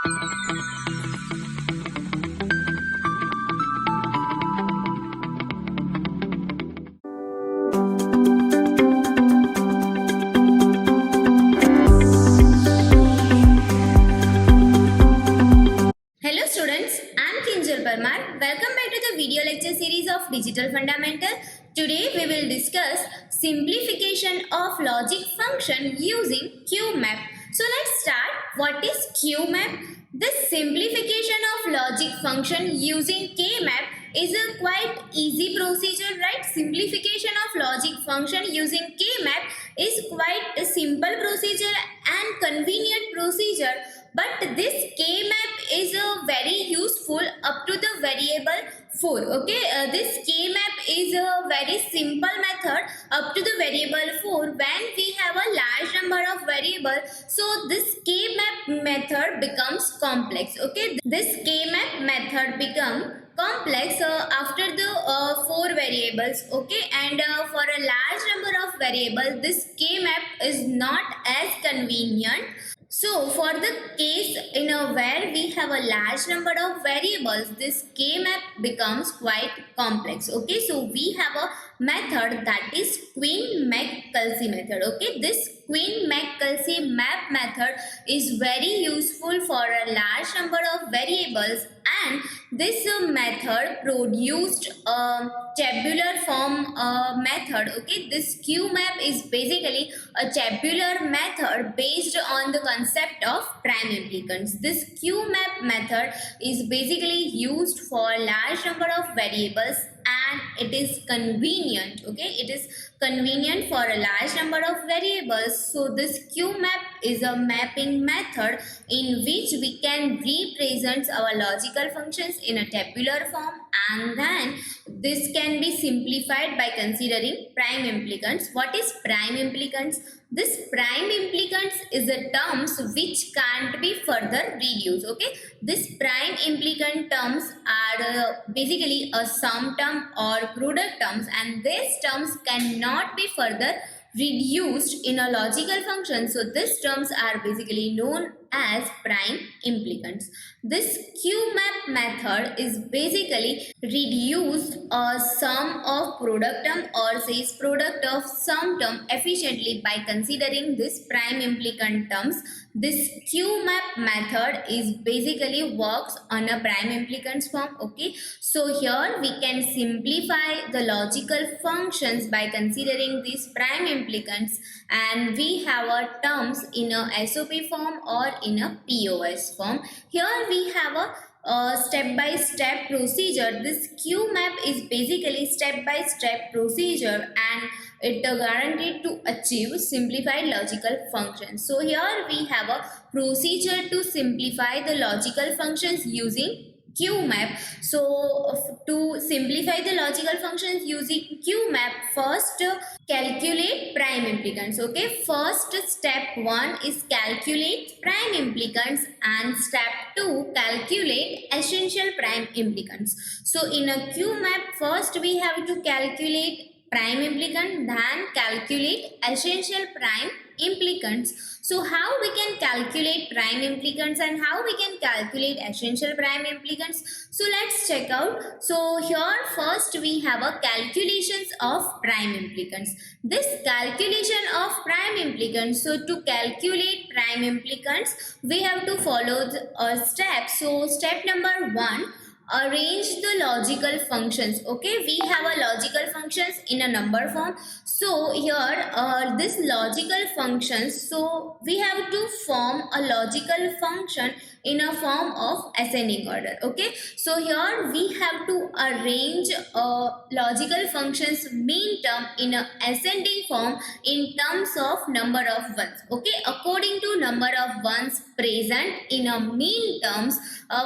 Hello students, I am Kinjal Parmar. Welcome back to the video lecture series of Digital Fundamental. Today we will discuss simplification of logic function using QMAP. So let's start. What is QMAP? This simplification of logic function using KMAP is a quite easy procedure, right? Simplification of logic function using KMAP is quite a simple procedure and convenient procedure, but this KMAP is very useful up to the variable 4. Okay, this KMAP is a very simple method up to the variable 4 when we have a large number of variables. So this KMAP method becomes complex. Okay, this KMAP method become complex after the 4 variables. Okay, and for a large number of variables this KMAP is not as convenient. So for the case where we have a large number of variables, this KMAP becomes quite complex. Okay, so we have a method that is Quine-Mac-Kelsey method. Okay, this Quine-Mac-Kelsey map method is very useful for a large number of variables, and this method produced a tabular form method. Okay, this QMAP is basically a tabular method based on the concept of prime implicants. This QMAP method is basically used for a large number of variables and it is convenient. Okay, it is convenient for a large number of variables. So this QMAP is a mapping method in which we can represent our logical functions in a tabular form, and then this can be simplified by considering prime implicants. What is prime implicants? This prime implicants is a terms which can't be further reduced. Okay, this prime implicant terms are basically a sum term or product terms, and these terms cannot be further reduced in a logical function. So these terms are basically known as prime implicants. This QMAP method is basically reduced a sum of product term or says product of sum term efficiently by considering this prime implicant terms. This QMAP method is basically works on a prime implicants form. Okay, so here we can simplify the logical functions by considering these prime implicants, and we have our terms in a SOP form or in a POS form. Here we have a step-by-step procedure. This QMAP is basically step-by-step procedure and it guaranteed to achieve simplified logical functions. So here we have a procedure to simplify the logical functions using QMAP. So to simplify the logical functions using QMAP, first calculate prime implicants. Okay, first step 1 is calculate prime implicants and step 2 calculate essential prime implicants. So in a QMAP, first we have to calculate prime implicant, then calculate essential prime implicants. So how we can calculate prime implicants and how we can calculate essential prime implicants? So let's check out. So here first we have a calculations of prime implicants. This calculation of prime implicants, so to calculate prime implicants we have to follow a step. So step number 1, arrange the logical functions. Okay, we have a logical functions in a number form. So here this logical functions, so we have to form a logical function in a form of ascending order. Okay, so here we have to arrange logical functions mean term in a ascending form in terms of number of ones. Okay, according to number of ones present in a mean terms.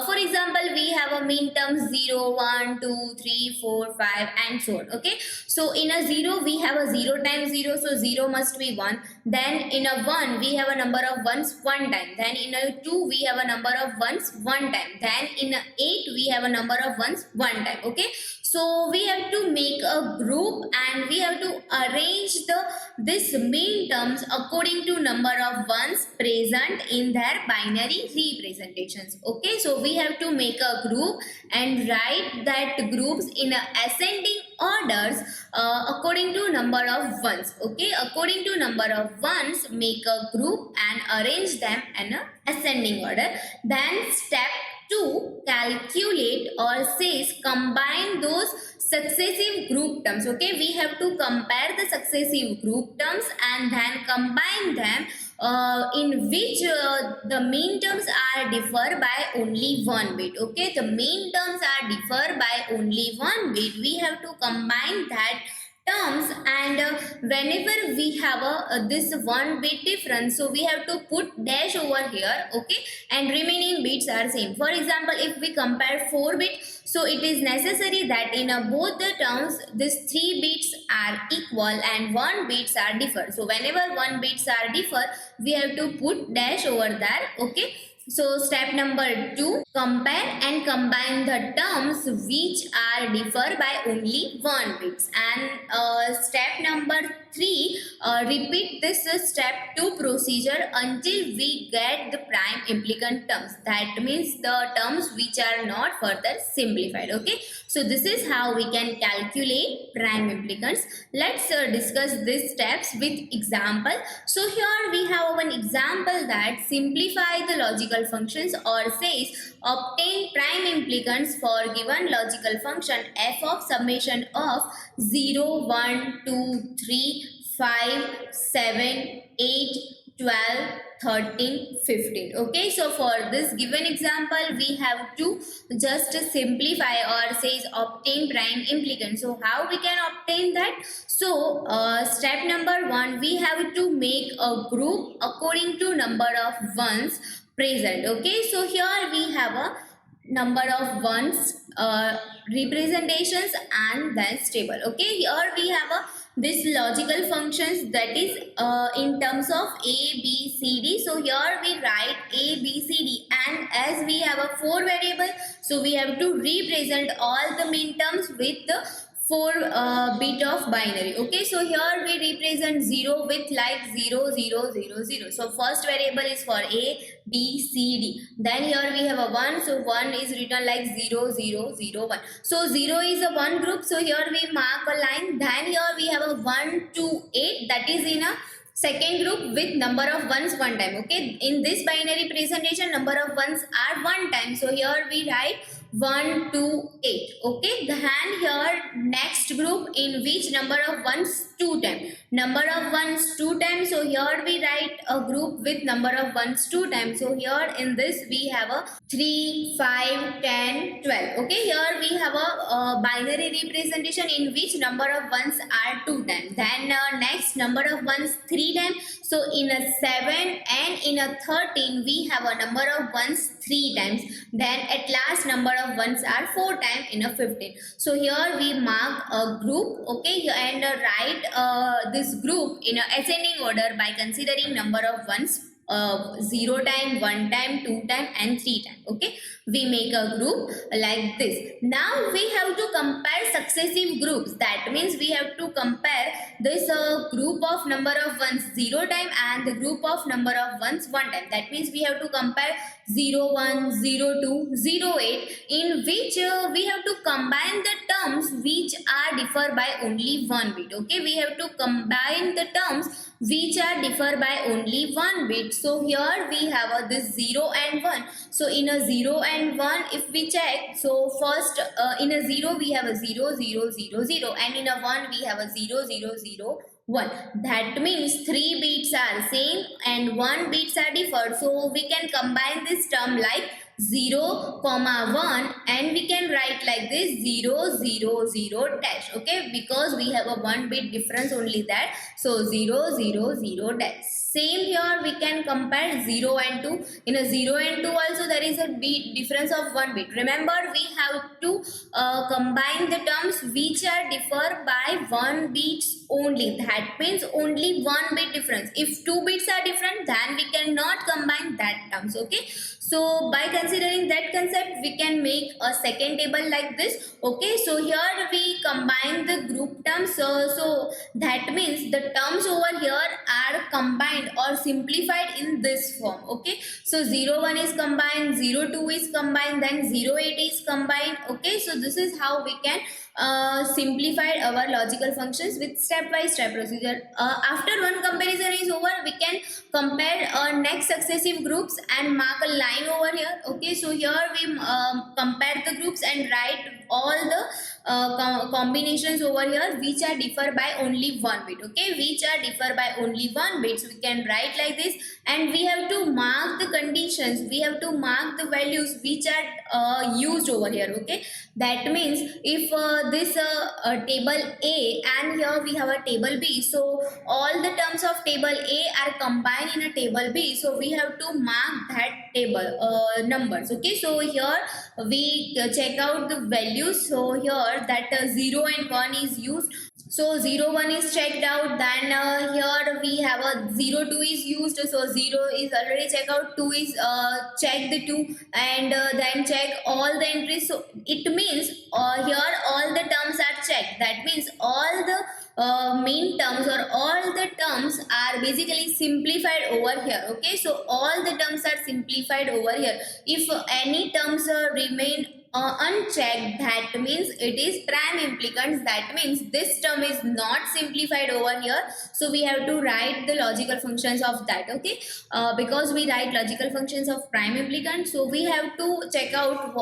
For example, we have a mean terms 0, 1, 2, 3, 4, 5 and so on. Okay, so in a 0 we have a 0 times 0, so 0 must be 1. Then in a 1 we have a number of ones 1 time. Then in a 2 we have a number of ones 1 time. Then in a 8 we have a number of ones 1 time. Okay, So we have to make a group and we have to arrange this mean terms according to number of ones present in their binary representations. Okay, so we have to make a group and write that groups in a ascending orders according to number of ones. Okay, according to number of ones, make a group and arrange them in a ascending order. Then step 2, calculate or says combine those successive group terms. Okay, we have to compare the successive group terms and then combine them in which the mean terms are differ by only one bit. Okay, the mean terms are differ by only one bit. We have to combine that terms, and whenever we have this one bit difference, so we have to put dash over here. Okay, and remaining bits are same. For example, if we compare 4 bit, so it is necessary that in both the terms these 3 bits are equal and 1 bits are differ. So whenever 1 bits are differ, we have to put dash over there. Okay, so step number 2, compare and combine the terms which are differ by only 1 bits. And step number 3, repeat this step 2 procedure until we get the prime implicant terms. That means the terms which are not further simplified. Okay, so this is how we can calculate prime implicants. Let's discuss these steps with example. So here we have one example that simplify the logical functions or says obtain prime implicants for given logical function f of summation of 0, 1, 2, 3, 5, 7, 8, 12, 13, 15. Okay, so for this given example, we have to just simplify or says obtain prime implicant. So how we can obtain that? So step number 1, we have to make a group according to number of ones present. Okay, so here we have a number of ones representations and then stable. Okay, here we have a this logical functions that is in terms of a b c d. So here we write a b c d, and as we have a 4 variable, so we have to represent all the min terms with the 4 bit of binary. Okay, so here we represent 0 with like 0 0 0 0. So first variable is for a b c d. Then here we have a 1, so 1 is written like 0 0 0 1. So 0 is a one group, so here we mark a line. Then here we have a 1 2 8, that is in a second group with number of ones one time. Okay, in this binary presentation number of ones are one time, so here we write 1 2 8. Okay, then here next group in which number of ones 2 times, number of ones 2 times, so here we write a group with number of ones 2 times. So here in this we have a 3 5 10 12. Okay, here we have a binary representation in which number of ones are 2 times. Then next number of ones 3 times, so in a 7 and in a 13 we have a number of ones 3 times. Then at last number of ones are 4 times in a 15. So here we mark a group. Okay, and write this group in a ascending order by considering number of ones 0 time, 1 time, 2 time and 3 time. Okay, we make a group like this. Now we have to compare successive groups. That means we have to compare this group of number of ones 0 time and the group of number of ones 1 time. That means we have to compare 0 1 0 2 0 8, in which we have to combine the terms which are differ by only one bit. Okay, we have to combine the terms which are differ by only one bit. So here we have this 0 and 1. So in a 0 and 1, if we check, so first in a 0 we have a 0 0 0 0, and in a 1 we have a 0 0 0 1. That means 3 bits are same and 1 bits are different. So we can combine this term like 0 comma 1, and we can write like this 0 0 0 dash. Okay, because we have a 1 bit difference only that. So 0 0 0 dash. Same here we can compare 0 and 2. In a 0 and 2 also there is a difference of 1 bit. Remember, we have to combine the terms which are differ by 1 bit only. That means only 1 bit difference. If 2 bits are different, then we cannot combine that terms. Okay, so by considering that concept, we can make a second table like this. Okay, so here we combine the group terms. So that means the terms over here are combined or simplified in this form. Okay, so 01 is combined, 02 is combined, then 08 is combined. Okay, so this is how we can simplify our logical functions with step-by-step procedure. After one comparison is over, we can compare next successive groups and mark a line over here. Okay, so here we compare the groups and write all the combinations over here which are differ by only one bit. Okay, which are differ by only one bit, so we can write like this, and we have to mark the conditions, we have to mark the values which are used over here. Okay, that means if this table A and here we have a table B, so all the terms of table A are combined in a table B, so we have to mark that table numbers. Okay, so here we check out the values. So here that 0 and 1 is used, so 01 is checked out, then here we have a 02 is used, so 0 is already checked out, 2 is check the 2, and then check all the entries. So it means here all the terms are checked, that means all the main terms or all the terms are basically simplified over here. Okay, so all the terms are simplified over here. If any terms remain unchecked, that means it is prime implicants, that means this term is not simplified over here, so we have to write the logical functions of that. Okay, because we write logical functions of prime implicant, so we have to check out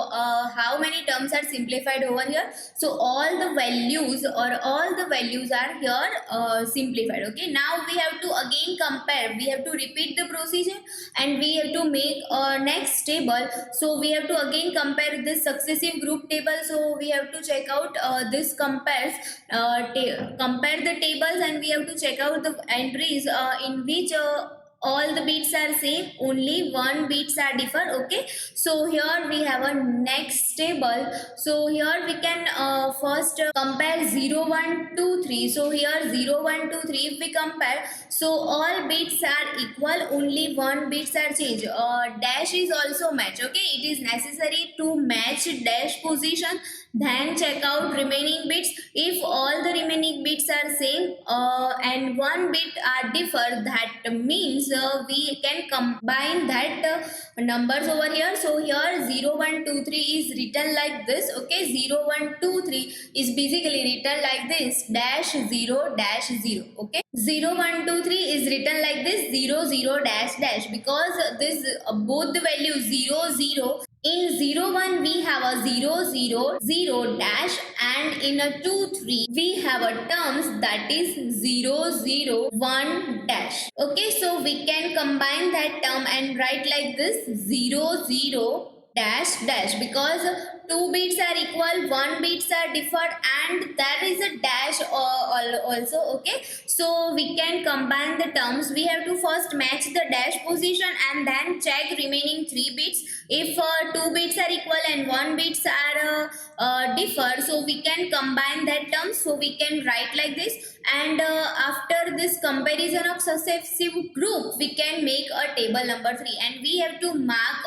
how many terms are simplified over here. So all the values are here simplified. Okay, now we have to again compare, we have to repeat the procedure and we have to make a next table. So we have to again compare this successive group table, so we have to check out this compare the tables, and we have to check out the entries in which all the bits are same, only one bits are differ. Okay, so here we have a next table, so here we can first compare 0 1 2 3. So here 0 1 2 3, if we compare, so all bits are equal, only one bits are changed. Dash is also match. Okay, it is necessary to match dash position, then check out remaining bits. If all the remaining bits are same and one bit are differ, that means we can combine that numbers over here. So here 0 1 2 3 is written like this. Okay, 0 1 2 3 is basically written like this, dash 0 dash 0. Okay, 0 1 2 3 is written like this, 0 0 dash dash, because this both the values 0 0. In 0 1 we have a 0 0 0 dash, and in a 2 3 we have a terms that is 0 0 1 dash. Okay, so we can combine that term and write like this, 0 0 dash dash, because two bits are equal, one bits are different, and there is a dash also. Okay, so we can combine the terms. We have to first match the dash position and then check remaining three bits. If two bits are equal and one bits are differ, so we can combine that term, so we can write like this. And after this comparison of successive group, we can make a table number 3, and we have to mark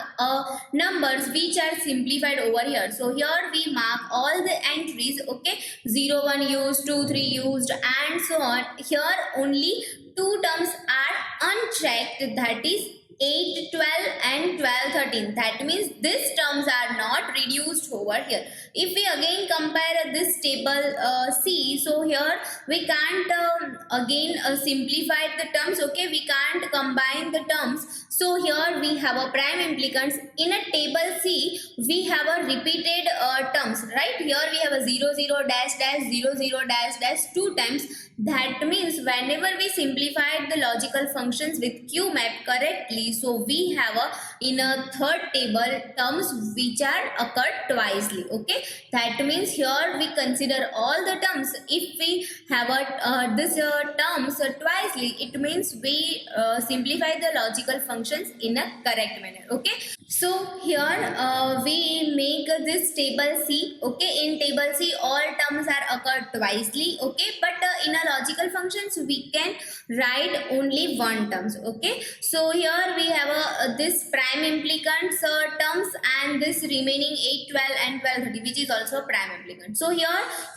numbers which are simplified over here. So here we mark all the entries. Okay, 0 1 used, 2 3 used, and so on. Here only two terms are unchecked, that is 8 12 and 12 13. That means these terms are not reduced over here. If we again compare this table C, so here we can't again simplify the terms. Okay, we can't combine the terms. So here we have a prime implicants. In a table C, we have a repeated terms, right? Here we have a 0 0 dash dash 0 0 dash dash 2 times. That means whenever we simplified the logical functions with QMAP correctly, so we have in a third table terms which are occurred twicely. Okay, that means here we consider all the terms. If we have this terms twicely, it means we simplify the logical functions in a correct manner. Okay, so here we make this table C. Okay, in table C all terms are occurred twicely. Okay, but in a logical functions we can write only one terms. Okay, so here we have this prime implicants terms and this remaining 8, 12 and 12, 30, which is also prime implicant. So here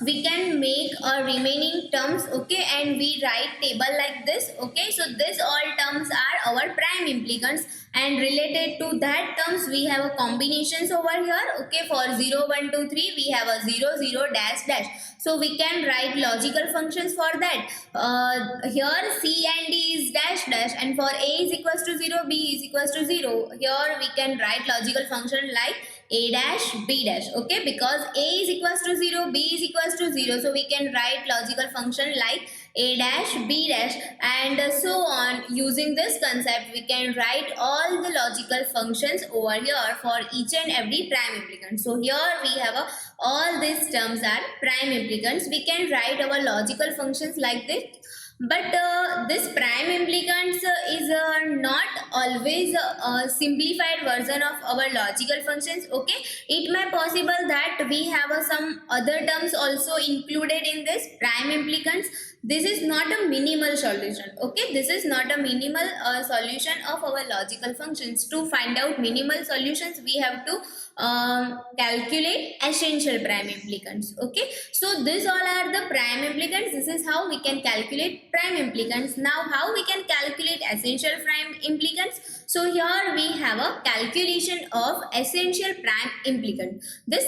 we can make a remaining terms, okay, and we write table like this. Okay, so this all terms are our prime implicants, and related to that terms we have a combinations over here. Okay, for 0, 1, 2, 3 we have a 0, 0, dash, dash. So we can write logical functions for that. Here C and D is dash, dash, and for A is equals to 0, B is equals to 0. Here we can write logical function like A dash, B dash. Okay, because A is equals to 0, B is equals to 0, so we can write logical function like A dash, B dash, and so on. Using this concept we can write all the logical functions over here for each and every prime implicant. So here we have all these terms are prime implicants. We can write our logical functions like this. But this prime implicants is not always a simplified version of our logical functions. Okay, it may possible that we have some other terms also included in this prime implicants. This is not a minimal solution. Okay, this is not a minimal solution of our logical functions. To find out minimal solutions we have to calculate essential prime implicants. Okay, so these all are the prime implicants. This is how we can calculate prime implicants. Now how we can calculate essential prime implicants? So here we have a calculation of essential prime implicant. This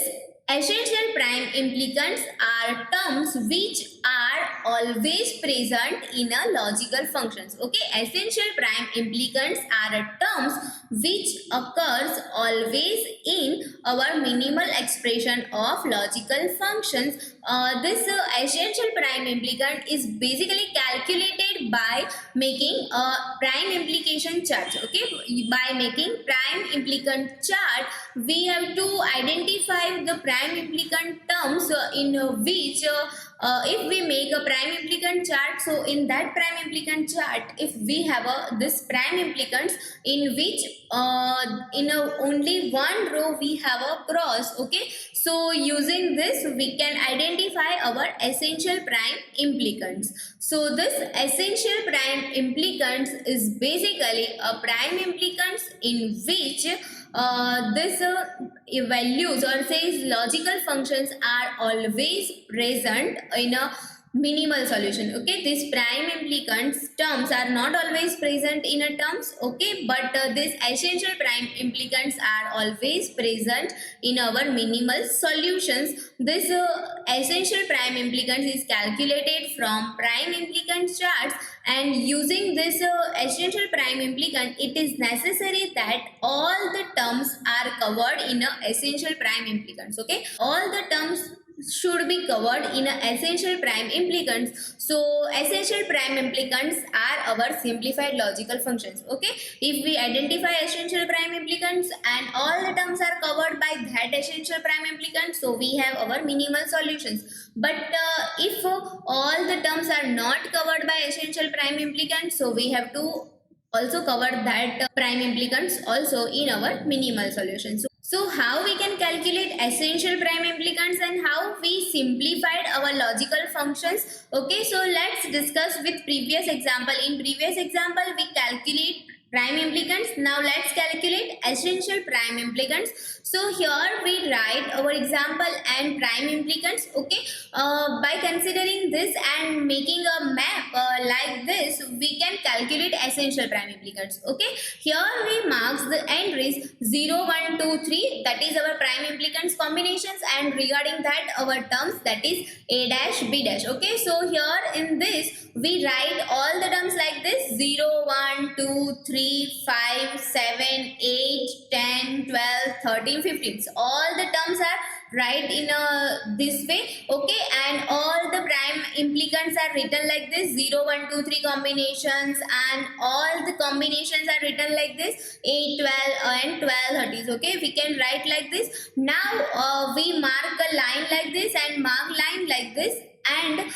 essential prime implicants are terms which are always present in a logical functions. Okay, essential prime implicants are terms which occurs always in our minimal expression of logical functions. This essential prime implicant is basically calculated by making a prime implication chart. Okay, by making prime implicant chart we have to identify the prime implicant terms in which if we make a prime implicant chart, so in that prime implicant chart if we have this prime implicants in which in only one row we have a cross. Okay, so using this we can identify our essential prime implicants. So this essential prime implicants is basically a prime implicants in which this values or says logical functions are always present in a minimal solution. Okay, these prime implicants terms are not always present in a terms. Okay, but these essential prime implicants are always present in our minimal solutions. This essential prime implicants is calculated from prime implicant charts, and using this essential prime implicant it is necessary that all the terms are covered in a essential prime implicants. Okay, all the terms should be covered in a essential prime implicants. So essential prime implicants are our simplified logical functions. Okay, if we identify essential prime implicants and all the terms are covered by that essential prime implicant, so we have our minimal solutions. But if all the terms are not covered by essential prime implicants, so we have to also cover that prime implicants also in our minimal solution. So how we can calculate essential prime implicants and how we simplified our logical functions. Okay, so let's discuss with previous example. In previous example we calculate prime implicants. Now let's calculate essential prime implicants. So here we write our example and prime implicants. Okay, by considering this and making a map like this, we can calculate essential prime implicants. Okay, here we marks the entries 0, 1, 2, 3, that is our prime implicants combinations, and regarding that our terms, that is A dash, B dash. Okay, so here in this we write all the terms like this 0, 1, 2, 3, 5, 7, 8, 10, 12, 13, 15. So all the terms are right in this way. Okay, and all the prime implicants are written like this 0, 1, 2, 3 combinations, and all the combinations are written like this 8, 12 and 12, 30s. Okay, we can write like this. Now we mark a line like this and mark line like this, and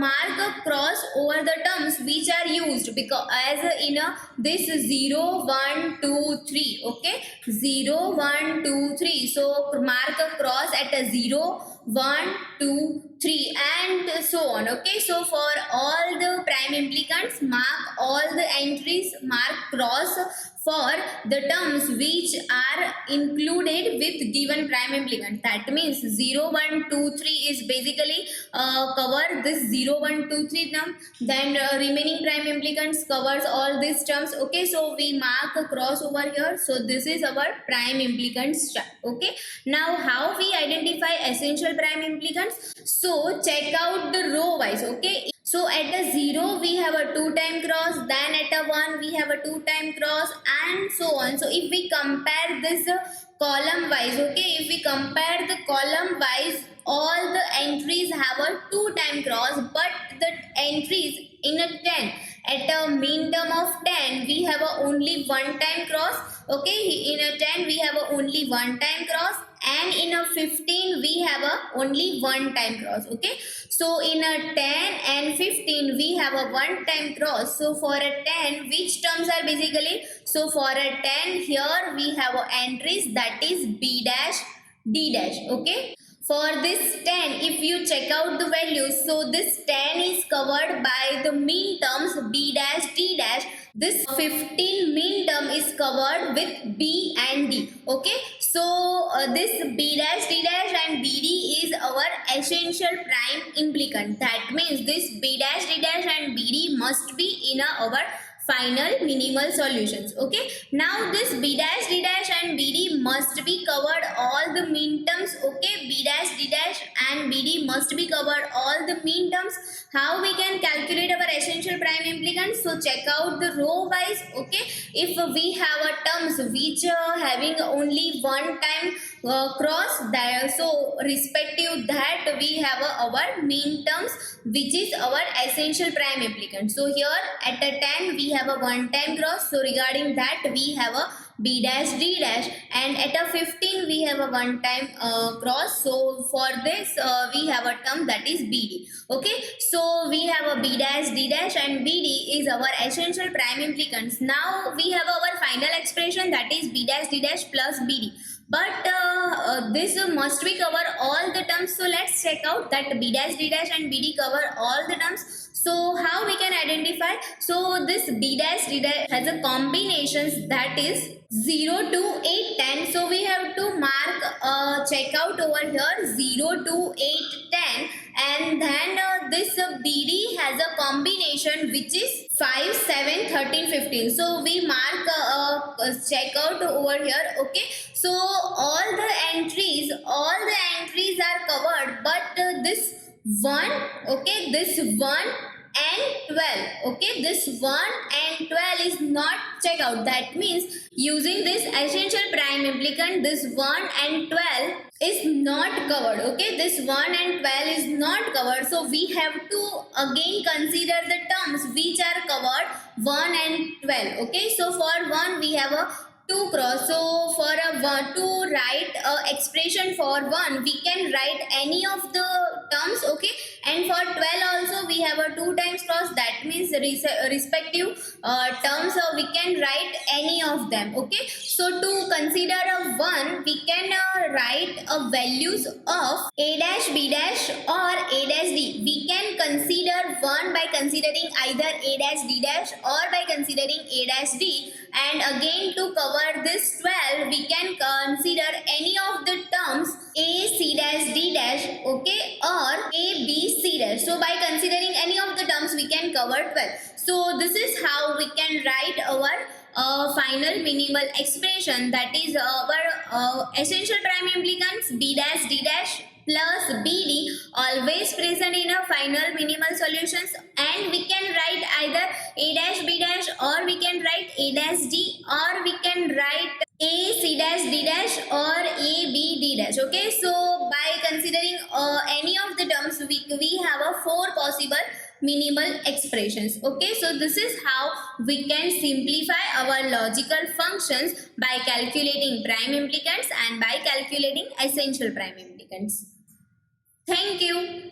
mark a cross over the terms which are used, because as in this 0 1 2 3, okay, 0 1 2 3, so mark a cross at a 0 1 2 3 and so on. Okay, so for all the prime implicants, mark all the entries, mark cross for the terms which are included with given prime implicant. That means 0 1 2 3 is basically cover this 0 1 2 3 term, then remaining prime implicants covers all these terms. Okay, so we mark a cross over here, so this is our prime implicants chart. Okay, now how we identify essential prime implicants? So check out the row wise. Okay, so at a 0 we have a 2 time cross, then at a 1 we have a 2 time cross and so on. So if we compare this column wise, okay, if we compare the column wise, all the entries have a 2 time cross, but the entries in a 10, at a mean term of 10 we have a only 1 time cross. Okay, in a 10 we have a only 1 time cross, and in a 15 we have a only 1 time cross. Okay, so in a 10 and 15 we have a 1 time cross. So for a 10, which terms are basically, so for a 10 here we have a entries, that is B dash D dash. Okay, for this 10, if you check out the values, so this 10 is covered by the mean terms B dash D dash. This 15 mean term is covered with B and D. Okay, so this B dash D dash and BD is our essential prime implicant. That means this B dash D dash and BD must be in our final minimal solutions. Okay, now this B dash D dash and BD must be covered all the mean terms. Okay, B dash D dash and BD must be covered all the mean terms. How we can calculate our essential prime implicants? So check out the row wise. Okay, if we have a terms which having only 1 time cross, there, so respective that we have our mean terms which is our essential prime implicant. So here at a 10 we have a 1 time cross, so regarding that we have a B dash D dash, and at a 15 we have a 1 time cross, so for this we have a term that is BD. Okay, so we have a B dash D dash and BD is our essential prime implicants. Now we have our final expression, that is B dash D dash plus BD, but this must be cover all the terms. So let's check out that B dash D dash and BD cover all the terms. So how we can identify? So this B dash D dash has a combinations, that is 0 to 8 10. So we have to mark check out over here 0 to 8 10, and then this BD has a combination which is 5 7 13 15. So we mark check out over here. Okay, so all the entries are covered, but this 1, okay, this 1 and 12, okay, this 1 and 12 is not check out. That means using this essential prime implicant, this 1 and 12 is not covered. Okay, this 1 and 12 is not covered, so we have to again consider the terms which are covered 1 and 12. Okay, so for 1 we have a 2 cross, so for a 1 to write expression for 1 we can write any of the terms. Okay, and for 12 also we have a 2 times cross, that means respective terms we can write any of them. Okay, so to consider a 1 we can write values of A dash B dash or A dash D. We can consider 1 by considering either A dash D dash or by considering A dash D, and again to cover this 12 we can consider any of the terms A C dash D dash, okay, or A B C dash. So by considering any of the terms we can cover 12. So this is how we can write our final minimal expression, that is our essential prime implicants B dash D dash plus BD always present in a final minimal solutions, and we can write either A dash B dash, or we can write A dash D, or we can write A C dash D dash or A B D dash. Okay, so by considering any of the terms we have a 4 possible minimal expressions. Okay, so this is how we can simplify our logical functions by calculating prime implicants and by calculating essential prime implicants. Thank you.